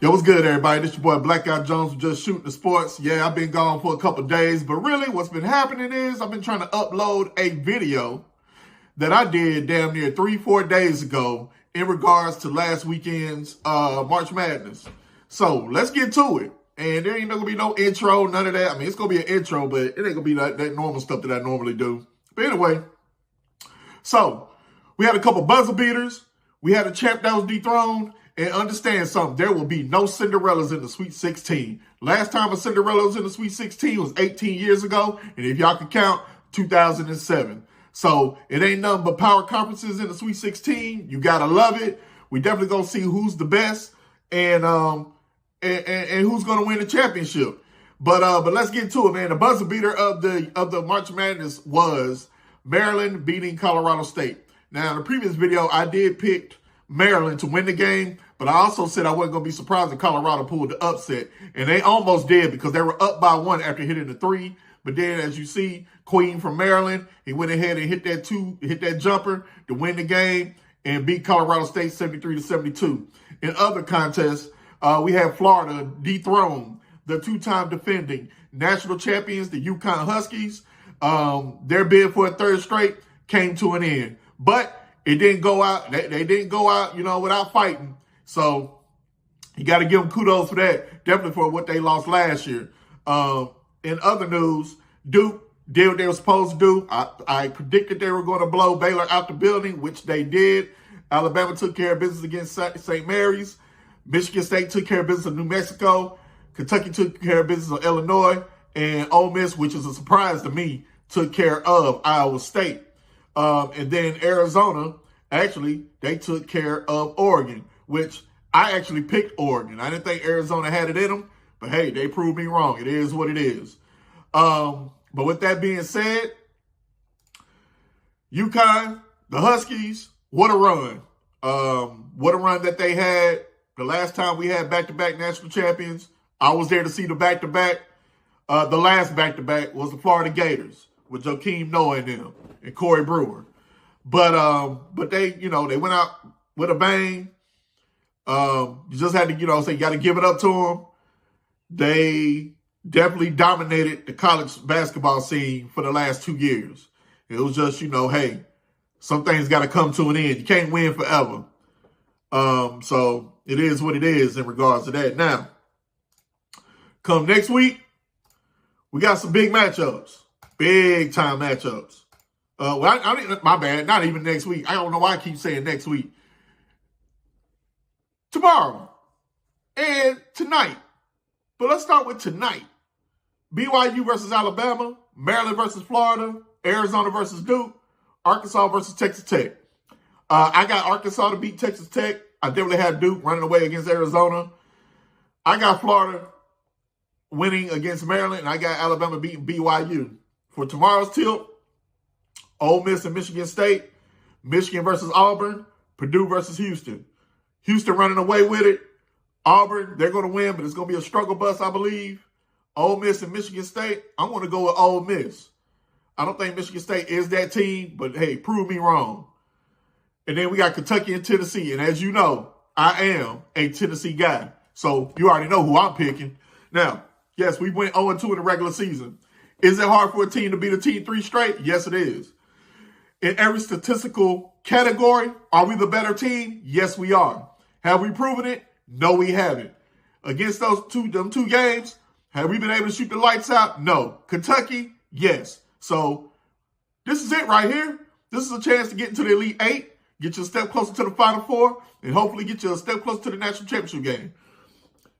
Yo, what's good, everybody? This your boy Blackout Jones from Just Shooting the Sports. Yeah, I've been gone for a couple days, but really what's been happening is I've been trying to upload a video that I did damn near 3-4 days ago in regards to last weekend's March Madness. So let's get to it. And there ain't gonna be no intro, none of that. I mean, it's gonna be an intro, but it ain't gonna be that normal stuff that I normally do. But anyway, so we had a couple buzzer beaters. We had a champ that was dethroned. And understand something, there will be no Cinderellas in the Sweet 16. Last time a Cinderella was in the Sweet 16 was 18 years ago. And if y'all can count, 2007. So it ain't nothing but power conferences in the Sweet 16. You got to love it. We definitely going to see who's the best and who's going to win the championship. But let's get to it, man. The buzzer beater of the March Madness was Maryland beating Colorado State. Now, in the previous video, I did pick Maryland to win the game, but I also said I wasn't going to be surprised if Colorado pulled the upset. And they almost did because they were up by 1 after hitting the 3. But then, as you see, Queen from Maryland, he went ahead and hit that jumper to win the game and beat Colorado State 73-72. In other contests, we had Florida dethrone the two-time defending national champions, the Uconn Huskies. Their bid for a third straight came to an end. But it didn't go out. They didn't go out, without fighting. So you got to give them kudos for that. Definitely for what they lost last year. In other news, Duke did what they were supposed to do. I predicted they were going to blow Baylor out the building, which they did. Alabama took care of business against St. Mary's. Michigan State took care of business of New Mexico. Kentucky took care of business of Illinois. And Ole Miss, which is a surprise to me, took care of Iowa State. And then Arizona, actually, they took care of Oregon, which I actually picked Oregon. I didn't think Arizona had it in them, but hey, they proved me wrong. It is what it is. But with that being said, UConn, the Huskies, what a run. What a run that they had. The last time we had back-to-back national champions, I was there to see the back-to-back. The last back-to-back was the Florida Gators with Joakim Noah and them. And Corey Brewer. But they, they went out with a bang. You just had to, say you got to give it up to them. They definitely dominated the college basketball scene for the last 2 years. It was just, hey, some things got to come to an end. You can't win forever. So it is what it is in regards to that. Now, come next week, we got some big matchups. Big time matchups. My bad. Not even next week. I don't know why I keep saying next week. Tomorrow and tonight. But let's start with tonight. BYU versus Alabama, Maryland versus Florida, Arizona versus Duke, Arkansas versus Texas Tech. I got Arkansas to beat Texas Tech. I definitely had Duke running away against Arizona. I got Florida winning against Maryland, and I got Alabama beating BYU. For tomorrow's tilt, Ole Miss and Michigan State, Michigan versus Auburn, Purdue versus Houston. Houston running away with it. Auburn, they're going to win, but it's going to be a struggle bus, I believe. Ole Miss and Michigan State, I'm going to go with Ole Miss. I don't think Michigan State is that team, but hey, prove me wrong. And then we got Kentucky and Tennessee. And as you know, I am a Tennessee guy. So you already know who I'm picking. Now, yes, we went 0-2 in the regular season. Is it hard for a team to beat a team 3 straight? Yes, it is. In every statistical category, are we the better team? Yes, we are. Have we proven it? No, we haven't. Against them two games, have we been able to shoot the lights out? No. Kentucky? Yes. So this is it right here. This is a chance to get into the Elite 8, get you a step closer to the Final Four, and hopefully get you a step closer to the national championship game.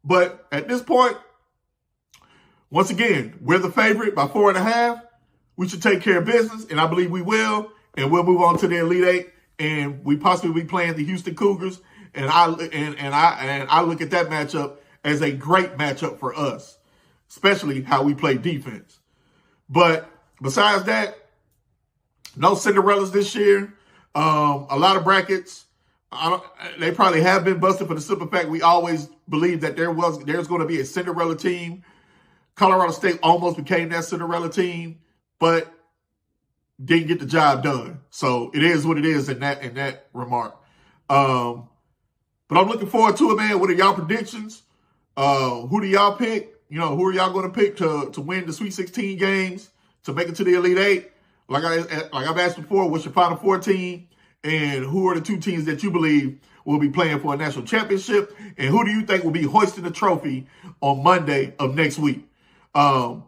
But at this point, once again, we're the favorite by 4.5. We should take care of business, and I believe we will. And we'll move on to the Elite 8, and we possibly be playing the Houston Cougars. And I look at that matchup as a great matchup for us, especially how we play defense. But besides that, no Cinderellas this year. A lot of brackets. They probably have been busted for the simple fact we always believed that there's going to be a Cinderella team. Colorado State almost became that Cinderella team, but didn't get the job done. So it is what it is in that remark. But I'm looking forward to it, man. What are y'all predictions? Who do y'all pick? Who are y'all going to pick to win the Sweet 16 games, to make it to the Elite Eight? Like I've asked before, what's your Final Four team? And who are the two teams that you believe will be playing for a national championship? And who do you think will be hoisting the trophy on Monday of next week? I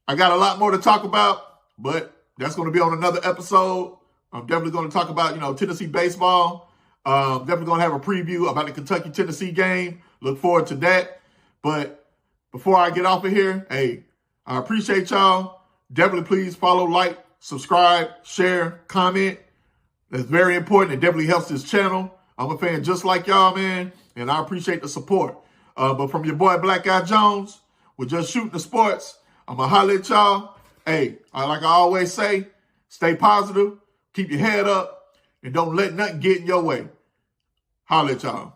got a lot more to talk about, but that's going to be on another episode. I'm definitely going to talk about, Tennessee baseball. Definitely going to have a preview about the Kentucky-Tennessee game. Look forward to that. But before I get off of here, hey, I appreciate y'all. Definitely please follow, like, subscribe, share, comment. That's very important. It definitely helps this channel. I'm a fan just like y'all, man, and I appreciate the support. But from your boy, Black Guy Jones, we're just shooting the sports. I'm going to holler at y'all. Hey, like I always say, stay positive, keep your head up, and don't let nothing get in your way. Holler at y'all.